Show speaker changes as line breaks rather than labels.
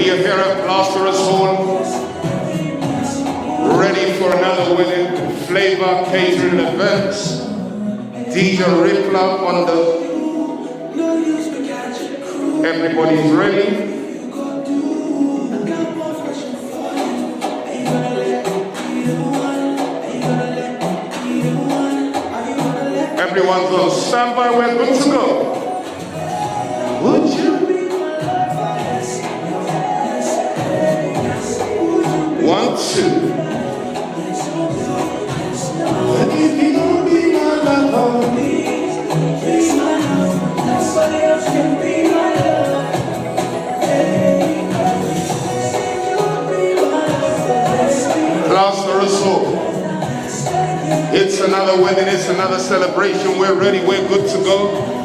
We are here at Plasterers Hall, ready for another wedding, flavor catering events. DJ Rippler on the... Everybody's ready. Everyone's on standby, we're good to go. Would you be my lover? 1, 2. If you don't be my lover, please be my lover. Nobody else can be my lover. Plasterers Hall. It's another wedding, it's another celebration. We're ready, we're good to go.